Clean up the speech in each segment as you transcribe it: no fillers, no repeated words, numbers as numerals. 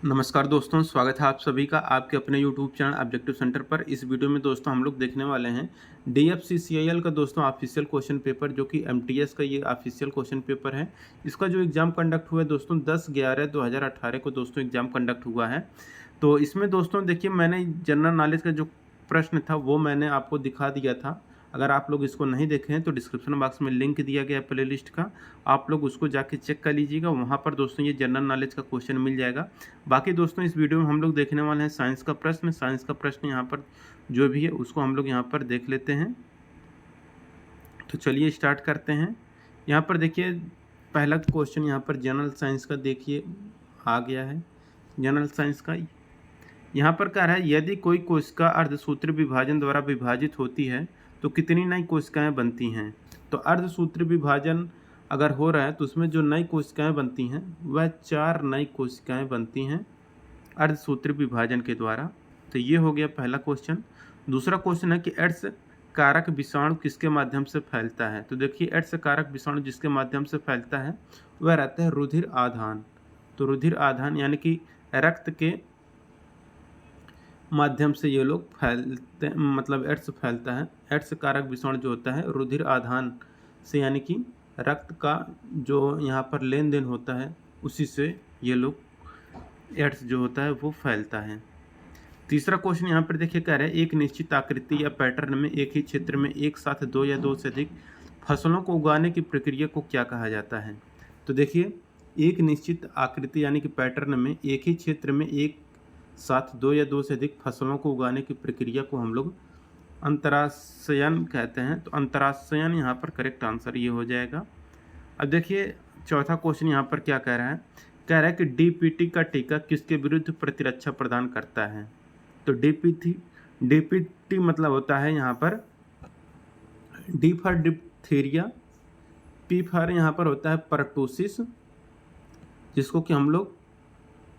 नमस्कार दोस्तों, स्वागत है आप सभी का आपके अपने यूट्यूब चैनल ऑब्जेक्टिव सेंटर पर। इस वीडियो में दोस्तों हम लोग देखने वाले हैं DFCCIL का दोस्तों ऑफिशियल क्वेश्चन पेपर, जो कि MTS का ये ऑफिशियल क्वेश्चन पेपर है। इसका जो एग्ज़ाम कंडक्ट हुआ है दोस्तों 10/11/2018 को दोस्तों एग्ज़ाम कंडक्ट हुआ है। तो इसमें दोस्तों देखिए, मैंने जनरल नॉलेज का जो प्रश्न था वो मैंने आपको दिखा दिया था। अगर आप लोग इसको नहीं देखे हैं तो डिस्क्रिप्शन बॉक्स में लिंक दिया गया है प्लेलिस्ट का, आप लोग उसको जाके चेक कर लीजिएगा। वहाँ पर दोस्तों ये जनरल नॉलेज का क्वेश्चन मिल जाएगा। बाकी दोस्तों इस वीडियो में हम लोग देखने वाले हैं साइंस का प्रश्न। साइंस का प्रश्न यहाँ पर जो भी है उसको हम लोग यहाँ पर देख लेते हैं। तो चलिए स्टार्ट करते हैं। यहाँ पर देखिए पहला क्वेश्चन यहाँ पर जनरल साइंस का देखिए आ गया है। जनरल साइंस का यहाँ पर कह रहा है, यदि कोई कोशिका अर्धसूत्री विभाजन द्वारा विभाजित होती है तो कितनी नई कोशिकाएं बनती हैं। तो अर्धसूत्री विभाजन अगर हो रहा है तो उसमें जो नई कोशिकाएं बनती हैं वह 4 नई कोशिकाएं बनती हैं अर्धसूत्री विभाजन के द्वारा। तो ये हो गया पहला क्वेश्चन। दूसरा क्वेश्चन है कि एड्स कारक विषाणु किसके माध्यम से फैलता है। तो देखिए एड्स कारक विषाणु जिसके माध्यम से फैलता है वह रहता है रुधिर आधान। तो रुधिर आधान यानी कि रक्त के माध्यम से ये लोग फैलते, मतलब एड्स फैलता है। एड्स कारक विषाणु जो होता है रुधिर आधान से, यानी कि रक्त का जो यहाँ पर लेन देन होता है उसी से ये लोग एड्स जो होता है वो फैलता है। तीसरा क्वेश्चन यहाँ पर देखिए कह रहा है, एक निश्चित आकृति या पैटर्न में एक ही क्षेत्र में एक साथ 2 या 2 से अधिक फसलों को उगाने की प्रक्रिया को क्या कहा जाता है। तो देखिए एक निश्चित आकृति यानी कि पैटर्न में एक ही क्षेत्र में एक साथ 2 या 2 से अधिक फसलों को उगाने की प्रक्रिया को हम लोग अंतराशयन कहते हैं। तो अंतराशयन यहाँ पर करेक्ट आंसर ये हो जाएगा। अब देखिए चौथा क्वेश्चन यहाँ पर क्या कह रहा है, कह रहा है कि DPT का टीका किसके विरुद्ध प्रतिरक्षा प्रदान करता है। तो DPT मतलब होता है यहाँ पर D for diphtheria, P for यहाँ पर होता है परटूसिस, जिसको कि हम लोग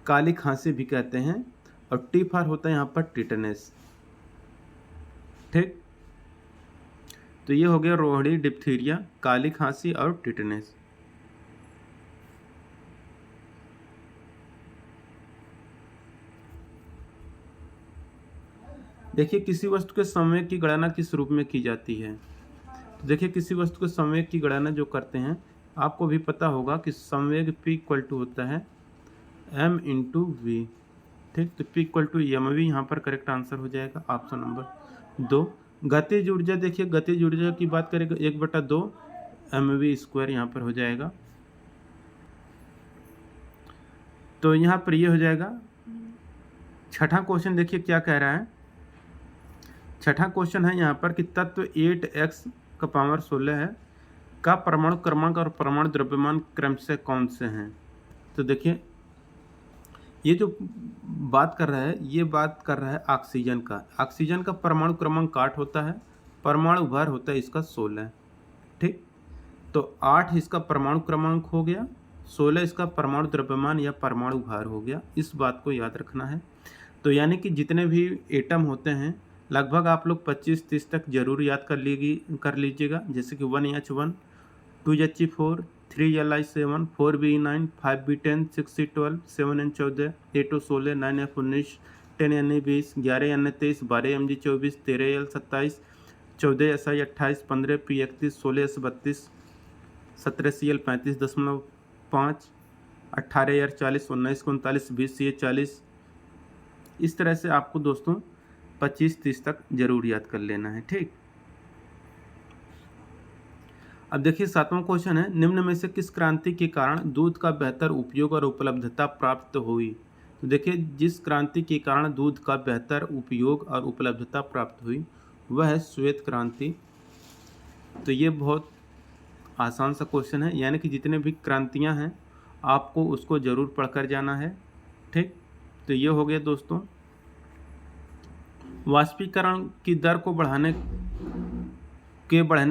काली खांसी भी कहते हैं, और T फॉर होता है यहाँ पर टिटनेस। ठीक, तो ये हो गया रोहड़ी, डिप्थीरिया, काली खांसी और टिटनेस। देखिए किसी वस्तु के संवेग की गणना किस रूप में की जाती है। तो देखिए किसी वस्तु के संवेग की गणना जो करते हैं, आपको भी पता होगा कि संवेग P इक्वल टू होता है m इंटू वी। ठीक, तो P इक्वल टू mv यहाँ पर करेक्ट आंसर हो जाएगा ऑप्शन नंबर 2। गतिज ऊर्जा, देखिए गतिज ऊर्जा की बात करें 1/2 mv² यहाँ पर हो जाएगा। तो यहाँ पर ये हो जाएगा। छठा क्वेश्चन देखिए क्या कह रहा है। छठा क्वेश्चन है यहाँ पर कि तत्व 8x का पावर 16 है का परमाणु क्रमांक और परमाणु द्रव्यमान क्रम से कौन से हैं। तो देखिए ये जो बात कर रहा है ये बात कर रहा है ऑक्सीजन का। ऑक्सीजन का परमाणु क्रमांक 8 होता है, परमाणु भार होता है इसका 16। ठीक, तो 8 इसका परमाणु क्रमांक हो गया, 16 इसका परमाणु द्रव्यमान या परमाणु भार हो गया। इस बात को याद रखना है। तो यानी कि जितने भी एटम होते हैं लगभग आप लोग 25-30 तक जरूर याद कर लीजिएगा। जैसे कि 1H1, 2He4, 3Li7, 4Be9, 5B10, 6C12, 7N14, 8O16, 9F19, 10Na20, 11Na23, 12Mg24, 13L27, 14Si28, 15P31, 16S32, 17Cl35.5, 18R40, 1939, 20C40। इस तरह से आपको दोस्तों 25-30 तक जरूर याद कर लेना है। ठीक, अब देखिए सातवां क्वेश्चन है, निम्न में से किस क्रांति के कारण दूध का बेहतर उपयोग और उपलब्धता प्राप्त हुई। तो देखिए जिस क्रांति के कारण दूध का बेहतर उपयोग और उपलब्धता प्राप्त हुई वह है श्वेत क्रांति। तो ये बहुत आसान सा क्वेश्चन है, यानी कि जितने भी क्रांतियां हैं आपको उसको ज़रूर पढ़कर जाना है। ठीक, तो ये हो गया दोस्तों। वाष्पीकरण की दर को बढ़ने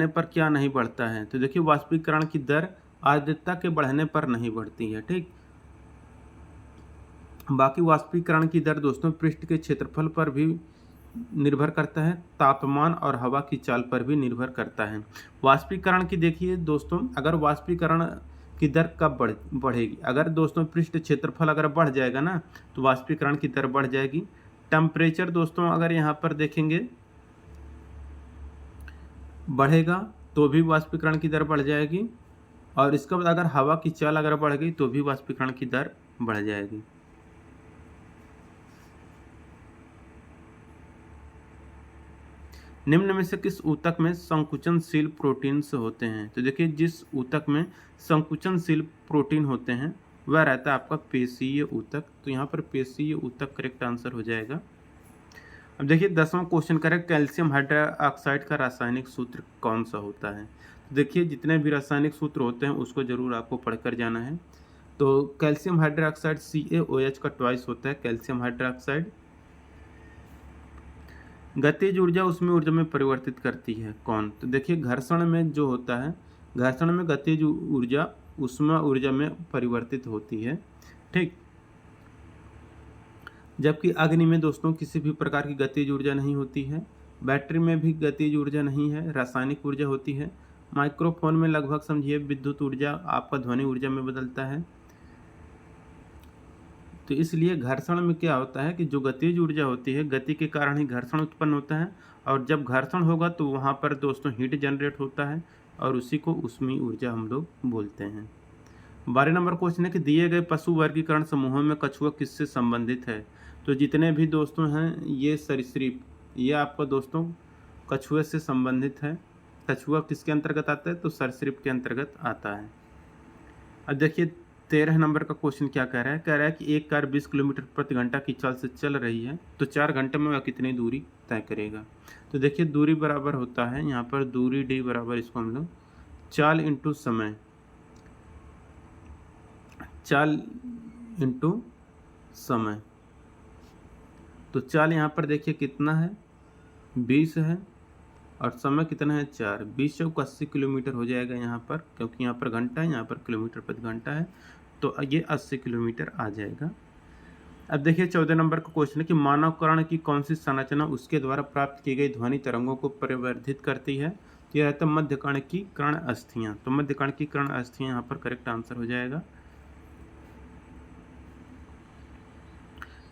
पर क्या नहीं बढ़ता है। तो देखिए वाष्पीकरण की दर आर्द्रता के बढ़ने पर नहीं बढ़ती है। ठीक, बाकी वाष्पीकरण की दर दोस्तों पृष्ठ के क्षेत्रफल पर भी निर्भर करता है, तापमान और हवा की चाल पर भी निर्भर करता है। वाष्पीकरण की देखिए दोस्तों, अगर वाष्पीकरण की दर कब बढ़ेगी। अगर दोस्तों पृष्ठ क्षेत्रफल अगर बढ़ जाएगा ना तो वाष्पीकरण की दर बढ़ जाएगी। टेम्परेचर दोस्तों अगर यहाँ पर देखेंगे बढ़ेगा तो भी वाष्पीकरण की दर बढ़ जाएगी, और इसके बाद अगर हवा की चाल अगर बढ़ गई तो भी वाष्पीकरण की दर बढ़ जाएगी। निम्न में से किस ऊतक में संकुचनशील प्रोटीन्स होते हैं। तो देखिए जिस ऊतक में संकुचनशील प्रोटीन होते हैं वह रहता है आपका पेशीय ऊतक। तो यहाँ पर पेशीय ऊतक करेक्ट आंसर हो जाएगा। अब देखिए 10वां क्वेश्चन करें, कैल्शियम हाइड्रोक्साइड का रासायनिक सूत्र कौन सा होता है। तो देखिए जितने भी रासायनिक सूत्र होते हैं उसको जरूर आपको पढ़कर जाना है। तो कैल्शियम हाइड्रोक्साइड CaOH का ट्वाइस होता है कैल्शियम हाइड्रोक्साइड। गतिज ऊर्जा उसमें ऊर्जा में परिवर्तित करती है कौन। तो देखिए घर्षण में जो होता है, घर्षण में गतिज ऊर्जा उष्मा ऊर्जा में परिवर्तित होती है, ठीक। जबकि अग्नि में दोस्तों किसी भी प्रकार की गतिज ऊर्जा नहीं होती है। बैटरी में भी गतिज ऊर्जा नहीं है, रासायनिक ऊर्जा होती है। माइक्रोफोन में लगभग समझिए विद्युत ऊर्जा आपका ध्वनि ऊर्जा में बदलता है। तो इसलिए घर्षण में क्या होता है कि जो गतिज ऊर्जा होती है, गति के कारण ही घर्षण उत्पन्न होता है, और जब घर्षण होगा तो वहाँ पर दोस्तों हीट जनरेट होता है और उसी को ऊष्मीय ऊर्जा हम लोग बोलते हैं। 12 नंबर क्वेश्चन है कि दिए गए पशु वर्गीकरण समूहों में कछुआ किससे संबंधित है। तो जितने भी दोस्तों हैं ये सरीसृप, ये आपका दोस्तों कछुए से संबंधित है। कछुआ किसके अंतर्गत आता है, तो सरीसृप के अंतर्गत आता है। अब देखिए 13 नंबर का क्वेश्चन क्या कह रहा है, कह रहा है कि एक कार 20 किलोमीटर प्रति घंटा की चाल से चल रही है तो 4 घंटे में वह कितनी दूरी तय करेगा। तो देखिए दूरी बराबर होता है यहाँ पर दूरी d बराबर, इसको हम लोग चाल इंटू समय, चाल इंटू समय। तो चाल यहाँ पर देखिए कितना है 20 है, और समय कितना है 4, 20 चौक 80 किलोमीटर हो जाएगा यहाँ पर, क्योंकि यहाँ पर घंटा है, यहाँ पर किलोमीटर प्रति घंटा है, तो ये 80 किलोमीटर आ जाएगा। अब देखिए 14 नंबर का क्वेश्चन है कि मानव कर्ण की कौन सी संरचना उसके द्वारा प्राप्त की गई ध्वनि तरंगों को परिवर्धित करती है। तो यह रहता है मध्य कर्ण की कर्ण अस्थियाँ। तो मध्य कर्ण की कर्ण अस्थियाँ यहाँ पर करेक्ट आंसर हो जाएगा।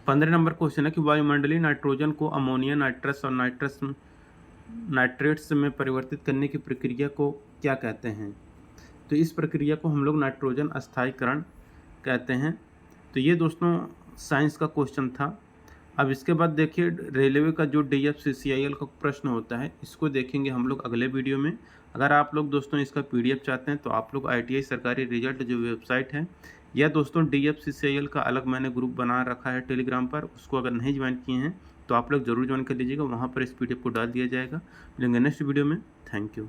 15 नंबर क्वेश्चन है कि वायुमंडलीय नाइट्रोजन को अमोनिया, नाइट्रस और नाइट्रेट्स में परिवर्तित करने की प्रक्रिया को क्या कहते हैं। तो इस प्रक्रिया को हम लोग नाइट्रोजन अस्थायीकरण कहते हैं। तो ये दोस्तों साइंस का क्वेश्चन था। अब इसके बाद देखिए रेलवे का जो DFCCIL का प्रश्न होता है इसको देखेंगे हम लोग अगले वीडियो में। अगर आप लोग दोस्तों इसका PDF चाहते हैं तो आप लोग ITI सरकारी रिजल्ट जो वेबसाइट है, या दोस्तों DFCCIL का अलग मैंने ग्रुप बना रखा है टेलीग्राम पर, उसको अगर नहीं ज्वाइन किए हैं तो आप लोग ज़रूर ज्वाइन कर लीजिएगा, वहाँ पर इस PDF को डाल दिया जाएगा। मिलेंगे नेक्स्ट वीडियो में। Thank you.